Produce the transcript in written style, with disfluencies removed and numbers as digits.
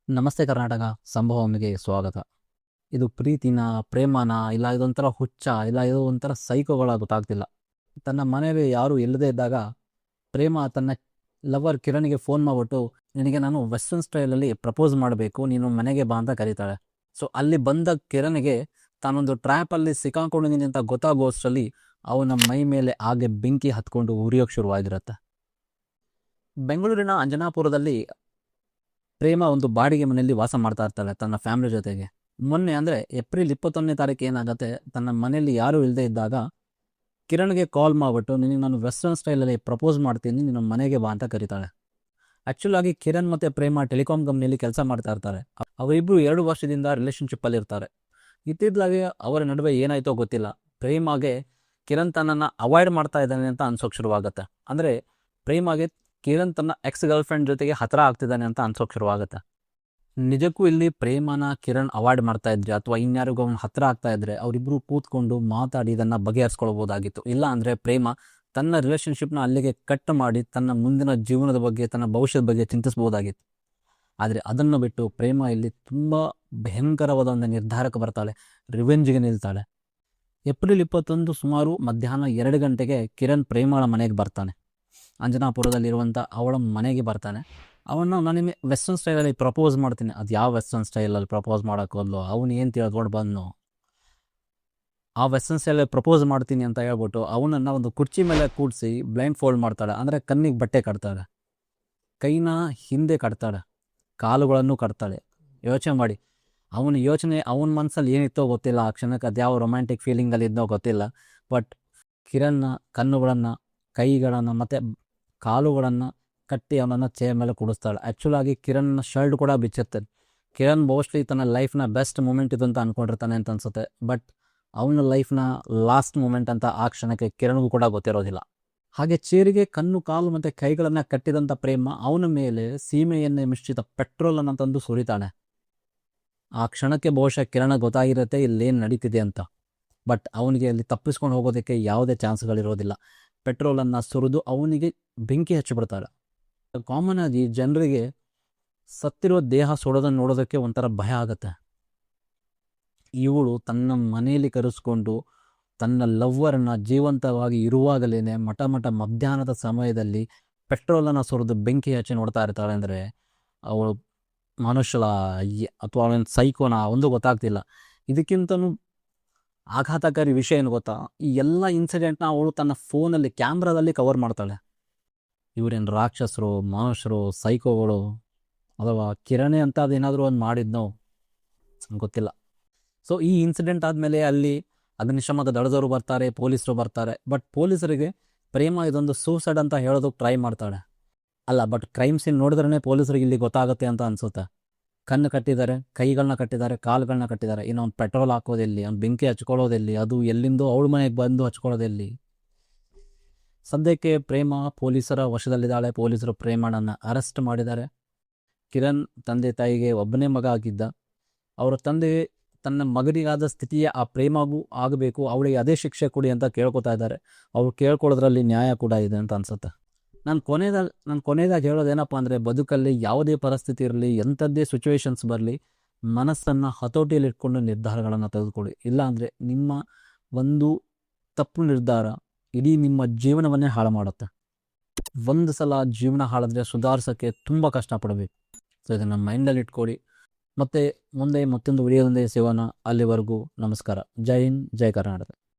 ನಮಸ್ತೆ ಕರ್ನಾಟಕ ಸಂಭವಮಿಗೆ ಸ್ವಾಗತ. ಇದು ಪ್ರೀತಿನ, ಪ್ರೇಮನ, ಇಲ್ಲ ಇದೊಂಥರ ಹುಚ್ಚ, ಇಲ್ಲ ಇದು ಒಂಥರ ಸೈಕೋಗಳ ಗೊತ್ತಾಗ್ತಿಲ್ಲ. ತನ್ನ ಮನೆಯಲ್ಲಿ ಯಾರೂ ಇಲ್ಲದೇ ಇದ್ದಾಗ ಪ್ರೇಮ ತನ್ನ ಲವರ್ ಕಿರಣ್ಗೆ ಫೋನ್ ಮಾಡಿಬಿಟ್ಟು, ನಿನಗೆ ನಾನು ವೆಸ್ಟರ್ನ್ ಸ್ಟೈಲಲ್ಲಿ ಪ್ರಪೋಸ್ ಮಾಡಬೇಕು, ನೀನು ಮನೆಗೆ ಬಾ ಅಂತ ಕರೀತಾಳೆ. ಸೊ ಅಲ್ಲಿ ಬಂದ ಕಿರಣ್ಗೆ ತಾನೊಂದು ಟ್ರ್ಯಾಪಲ್ಲಿ ಸಿಕ್ಕಾಕೊಂಡಿದ್ದೀನಿ ಅಂತ ಗೊತ್ತಾಗೋಷ್ಟರಲ್ಲಿ ಅವನ ಮೈ ಮೇಲೆ ಹಾಗೆ ಬೆಂಕಿ ಹತ್ಕೊಂಡು ಉರಿಯೋಕ್ಕೆ ಶುರುವಾಗಿರುತ್ತೆ. ಬೆಂಗಳೂರಿನ ಅಂಜನಾಪುರದಲ್ಲಿ ಪ್ರೇಮ ಒಂದು ಬಾಡಿಗೆ ಮನೆಯಲ್ಲಿ ವಾಸ ಮಾಡ್ತಾ ಇರ್ತಾಳೆ ತನ್ನ ಫ್ಯಾಮಿಲಿ ಜೊತೆಗೆ. ಮೊನ್ನೆ ಅಂದರೆ ಏಪ್ರಿಲ್ 21ನೇ ತಾರೀಕು ಏನಾಗುತ್ತೆ, ತನ್ನ ಮನೆಯಲ್ಲಿ ಯಾರೂ ಇಲ್ಲದೆ ಇದ್ದಾಗ ಕಿರಣ್ಗೆ ಕಾಲ್ ಮಾಡಿಬಿಟ್ಟು, ನಿನಗೆ ನಾನು ವೆಸ್ಟರ್ನ್ ಸ್ಟೈಲಲ್ಲಿ ಪ್ರಪೋಸ್ ಮಾಡ್ತೀನಿ, ನೀನು ಮನೆಗೆ ಬಾ ಅಂತ ಕರೀತಾಳೆ. ಆ್ಯಕ್ಚುಲಾಗಿ ಕಿರಣ್ ಮತ್ತು ಪ್ರೇಮ ಟೆಲಿಕಾಂ ಕಂಪ್ನಿಯಲ್ಲಿ ಕೆಲಸ ಮಾಡ್ತಾ ಇರ್ತಾರೆ. ಅವರಿಬ್ಬರು 2 ವರ್ಷದಿಂದ ರಿಲೇಷನ್ಶಿಪ್ಪಲ್ಲಿ ಇರ್ತಾರೆ. ಇತ್ತಿದ್ಲಾಗೆ ಅವರ ನಡುವೆ ಏನಾಯ್ತೋ ಗೊತ್ತಿಲ್ಲ, ಪ್ರೇಮಗೆ ಕಿರಣ್ ತನ್ನನ್ನು ಅವಾಯ್ಡ್ ಮಾಡ್ತಾ ಇದ್ದಾನೆ ಅಂತ ಅನ್ಸೋಕೆ ಶುರುವಾಗುತ್ತೆ. ಅಂದರೆ ಪ್ರೇಮಗೆ ಕಿರಣ್ ತನ್ನ ಎಕ್ಸ್ ಗರ್ಲ್ಫ್ರೆಂಡ್ ಜೊತೆಗೆ ಹತ್ತಿರ ಆಗ್ತಿದ್ದಾನೆ ಅಂತ ಅನ್ಸೋಕೆ ಶುರುವಾಗುತ್ತೆ. ನಿಜಕ್ಕೂ ಇಲ್ಲಿ ಪ್ರೇಮನ ಕಿರಣ್ ಅವಾಯ್ಡ್ ಮಾಡ್ತಾ ಇದ್ರೆ ಅಥವಾ ಇನ್ಯಾರಿಗೂ ಅವ್ನು ಹತ್ತಿರ ಆಗ್ತಾ ಇದ್ರೆ ಅವರಿಬ್ಬರು ಕೂತ್ಕೊಂಡು ಮಾತಾಡಿ ಇದನ್ನು ಬಗೆಹರಿಸ್ಕೊಳ್ಬೋದಾಗಿತ್ತು. ಇಲ್ಲ ಅಂದರೆ ಪ್ರೇಮ ತನ್ನ ರಿಲೇಷನ್ಶಿಪ್ನ ಅಲ್ಲಿಗೆ ಕಟ್ ಮಾಡಿ ತನ್ನ ಮುಂದಿನ ಜೀವನದ ಬಗ್ಗೆ, ತನ್ನ ಭವಿಷ್ಯದ ಬಗ್ಗೆ ಚಿಂತಿಸ್ಬೋದಾಗಿತ್ತು. ಆದರೆ ಅದನ್ನು ಬಿಟ್ಟು ಪ್ರೇಮ ಇಲ್ಲಿ ತುಂಬ ಭಯಂಕರವಾದ ಒಂದು ನಿರ್ಧಾರಕ್ಕೆ ಬರ್ತಾಳೆ, ರಿವೆಂಜ್ಗೆ ನಿಲ್ತಾಳೆ. ಏಪ್ರಿಲ್ 21 ಸುಮಾರು ಮಧ್ಯಾಹ್ನ 2 ಗಂಟೆಗೆ ಕಿರಣ್ ಪ್ರೇಮಳ ಮನೆಗೆ ಬರ್ತಾನೆ. ಅಂಜನಾಪುರದಲ್ಲಿರುವಂಥ ಅವಳ ಮನೆಗೆ ಬರ್ತಾನೆ. ಅವನು ನನಗೆ ವೆಸ್ಟರ್ನ್ ಸ್ಟೈಲಲ್ಲಿ ಪ್ರಪೋಸ್ ಮಾಡ್ತೀನಿ. ಅದು ಯಾವ ವೆಸ್ಟರ್ನ್ ಸ್ಟೈಲಲ್ಲಿ ಪ್ರಪೋಸ್ ಮಾಡೋಕ್ಕೋದ್ಲು, ಅವನು ಏನು ತಿಳ್ಕೊಂಡು ಬಂದು ಆ ವೆಸ್ಟರ್ನ್ ಸ್ಟೈಲಲ್ಲಿ ಪ್ರಪೋಸ್ ಮಾಡ್ತೀನಿ ಅಂತ ಹೇಳ್ಬಿಟ್ಟು ಅವನನ್ನು ಒಂದು ಕುರ್ಚಿ ಮೇಲೆ ಕೂಡಿಸಿ ಬ್ಲೈಂಡ್ ಫೋಲ್ಡ್ ಮಾಡ್ತಾಳೆ. ಅಂದರೆ ಕಣ್ಣಿಗೆ ಬಟ್ಟೆ ಕಟ್ತಾಳೆ, ಕೈನ ಹಿಂದೆ ಕಟ್ತಾಳೆ, ಕಾಲುಗಳನ್ನು ಕಟ್ತಾಳೆ. ಯೋಚನೆ ಮಾಡಿ, ಅವನ ಯೋಚನೆ ಅವನ ಮನಸ್ಸಲ್ಲಿ ಏನಿತ್ತೋ ಗೊತ್ತಿಲ್ಲ. ಆ ಕ್ಷಣಕ್ಕೆ ಅದು ಯಾವ ರೊಮ್ಯಾಂಟಿಕ್ ಫೀಲಿಂಗಲ್ಲಿ ಇದ್ದೋ ಗೊತ್ತಿಲ್ಲ. ಬಟ್ ಕಿರಣ್ನ ಕಣ್ಣುಗಳನ್ನು, ಕೈಗಳನ್ನು ಮತ್ತು ಕಾಲುಗಳನ್ನು ಕಟ್ಟಿ ಅವನನ್ನು ಚೇರ್ ಮೇಲೆ ಕೂಡಿಸ್ತಾಳೆ. ಆ್ಯಕ್ಚುಲಾಗಿ ಕಿರಣ್ನ ಶರ್ಟ್ ಕೂಡ ಬಿಚ್ಚುತ್ತೆ. ಕಿರಣ್ ಮೋಸ್ಟ್ಲಿ ತನ್ನ ಲೈಫ್ನ ಬೆಸ್ಟ್ ಮೂಮೆಂಟ್ ಇದು ಅಂತ ಅಂದ್ಕೊಂಡಿರ್ತಾನೆ ಅಂತ ಅನ್ಸುತ್ತೆ. ಬಟ್ ಅವನ ಲೈಫ್ನ ಲಾಸ್ಟ್ ಮೂಮೆಂಟ್ ಅಂತ ಆ ಕ್ಷಣಕ್ಕೆ ಕಿರಣ್ಗೂ ಕೂಡ ಗೊತ್ತಿರೋದಿಲ್ಲ. ಹಾಗೆ ಚೇರಿಗೆ ಕಣ್ಣು, ಕಾಲು ಮತ್ತು ಕೈಗಳನ್ನು ಕಟ್ಟಿದಂಥ ಪ್ರೇಮ ಅವನ ಮೇಲೆ ಸೀಮೆ ಎಣ್ಣೆ ಮಿಶ್ರಿತ ಪೆಟ್ರೋಲನ್ನು ತಂದು ಸುರಿತಾಳೆ. ಆ ಕ್ಷಣಕ್ಕೆ ಬಹುಶಃ ಕಿರಣ ಗೊತ್ತಾಗಿರುತ್ತೆ ಇಲ್ಲೇನು ನಡೀತಿದೆ ಅಂತ. ಬಟ್ ಅವನಿಗೆ ಅಲ್ಲಿ ತಪ್ಪಿಸ್ಕೊಂಡು ಹೋಗೋದಕ್ಕೆ ಯಾವುದೇ ಚಾನ್ಸ್ಗಳಿರೋದಿಲ್ಲ. ಪೆಟ್ರೋಲನ್ನು ಸುರಿದು ಅವನಿಗೆ ಬೆಂಕಿ ಹಚ್ಚಿಬಿಡ್ತಾಳೆ. ಕಾಮನ್ ಆಗಿ ಜನರಿಗೆ ಸತ್ತಿರೋ ದೇಹ ಸುಡೋದನ್ನು ನೋಡೋದಕ್ಕೆ ಒಂಥರ ಭಯ ಆಗುತ್ತೆ. ಇವಳು ತನ್ನ ಮನೆಯಲ್ಲಿ ಕರೆಸ್ಕೊಂಡು ತನ್ನ ಲವ್ವರನ್ನು ಜೀವಂತವಾಗಿ ಇರುವಾಗಲೇ ಮಠ ಮಧ್ಯಾಹ್ನದ ಸಮಯದಲ್ಲಿ ಪೆಟ್ರೋಲನ್ನು ಸುರಿದು ಬೆಂಕಿ ಹಚ್ಚಿ ನೋಡ್ತಾ ಇರ್ತಾಳೆ. ಅಂದರೆ ಅವಳು ಮನುಷ್ಯಳ ಅಥವಾ ಅವನ ಸೈಕೋನ ಒಂದು ಗೊತ್ತಾಗ್ತಿಲ್ಲ. ಇದಕ್ಕಿಂತಲೂ ಆಘಾತಕಾರಿ ವಿಷಯ ಏನು ಗೊತ್ತಾ, ಈ ಎಲ್ಲ ಇನ್ಸಿಡೆಂಟ್ನ ಅವಳು ತನ್ನ ಫೋನಲ್ಲಿ ಕ್ಯಾಮ್ರಾದಲ್ಲಿ ಕವರ್ ಮಾಡ್ತಾಳೆ. ಇವರೇನು ರಾಕ್ಷಸರು, ಮನುಷ್ಯರು, ಸೈಕೋಗಳು, ಅಥವಾ ಕಿರಣೆ ಅಂತ ಅದೇನಾದರೂ ಒಂದು ಮಾಡಿದ್ನೋ ಗೊತ್ತಿಲ್ಲ. ಸೊ ಈ ಇನ್ಸಿಡೆಂಟ್ ಆದಮೇಲೆ ಅಲ್ಲಿ ಅಗ್ನಿಶಮದ ದಳದವರು ಬರ್ತಾರೆ, ಪೊಲೀಸರು ಬರ್ತಾರೆ. ಬಟ್ ಪೊಲೀಸರಿಗೆ ಪ್ರೇಮ ಇದೊಂದು ಸೂಸೈಡ್ ಅಂತ ಹೇಳೋದಕ್ಕೆ ಟ್ರೈ ಮಾಡ್ತಾಳೆ. ಅಲ್ಲ, ಬಟ್ ಕ್ರೈಮ್ ಸೀನ್ ನೋಡಿದ್ರೇ ಪೊಲೀಸರಿಗೆ ಇಲ್ಲಿ ಗೊತ್ತಾಗುತ್ತೆ ಅಂತ ಅನಿಸುತ್ತೆ. ಕಣ್ಣು ಕಟ್ಟಿದ್ದಾರೆ, ಕೈಗಳನ್ನ ಕಟ್ಟಿದ್ದಾರೆ, ಕಾಲುಗಳನ್ನ ಕಟ್ಟಿದ್ದಾರೆ. ಇನ್ನು ಅವ್ನು ಪೆಟ್ರೋಲ್ ಹಾಕೋದೆಲ್ಲಿ, ಅವ್ನು ಬೆಂಕಿ ಹಚ್ಕೊಳ್ಳೋದೆಲ್ಲಿ, ಅದು ಎಲ್ಲಿಂದೋ ಅವಳ ಮನೆಗೆ ಬಂದು ಹಚ್ಕೊಳ್ಳೋದೆಲ್ಲಿ. ಸದ್ಯಕ್ಕೆ ಪ್ರೇಮ ಪೊಲೀಸರ ವಶದಲ್ಲಿದ್ದಾಳೆ. ಪೊಲೀಸರು ಪ್ರೇಮನನ್ನು ಅರೆಸ್ಟ್ ಮಾಡಿದ್ದಾರೆ. ಕಿರಣ್ ತಂದೆ ತಾಯಿಗೆ ಒಬ್ಬನೇ ಮಗ ಆಗಿದ್ದ. ಅವರ ತಂದೆ ತನ್ನ ಮಗನಿಗಾದ ಸ್ಥಿತಿಯ ಆ ಪ್ರೇಮಗೂ ಆಗಬೇಕು, ಅವಳಿಗೆ ಅದೇ ಶಿಕ್ಷೆ ಕೊಡಿ ಅಂತ ಕೇಳ್ಕೊತಾ ಇದ್ದಾರೆ. ಅವ್ರು ಕೇಳ್ಕೊಳ್ಳೋದ್ರಲ್ಲಿ ನ್ಯಾಯ ಕೂಡ ಇದೆ ಅಂತ ಅನ್ಸುತ್ತೆ. ನಾನು ಕೊನೆಯದಾಗಿ ಹೇಳೋದೇನಪ್ಪ ಅಂದರೆ, ಬದುಕಲ್ಲಿ ಯಾವುದೇ ಪರಿಸ್ಥಿತಿ ಇರಲಿ, ಎಂಥದ್ದೇ ಸಿಚುವೇಶನ್ಸ್ ಬರಲಿ, ಮನಸ್ಸನ್ನು ಹತೋಟಿಯಲ್ಲಿ ಇಟ್ಕೊಂಡು ನಿರ್ಧಾರಗಳನ್ನು ತೆಗೆದುಕೊಳ್ಳಿ. ಇಲ್ಲಾಂದರೆ ನಿಮ್ಮ ಒಂದು ತಪ್ಪು ನಿರ್ಧಾರ ಇಡೀ ನಿಮ್ಮ ಜೀವನವನ್ನೇ ಹಾಳು ಮಾಡುತ್ತೆ. ಒಂದು ಸಲ ಜೀವನ ಹಾಳಾದರೆ ಸುಧಾರಿಸೋಕ್ಕೆ ತುಂಬ ಕಷ್ಟಪಡಬೇಕು. ಸೊ ಇದನ್ನು ಮೈಂಡಲ್ಲಿ ಇಟ್ಕೊಳ್ಳಿ. ಮತ್ತು ಮುಂದೆ ಮತ್ತೊಂದು ವಿಡಿಯೋದೊಂದಿಗೆ ಸಿಗೋಣ. ಅಲ್ಲಿವರೆಗೂ ನಮಸ್ಕಾರ. ಜೈ ಹಿಂದ್, ಜೈ ಕರ್ನಾಟಕ.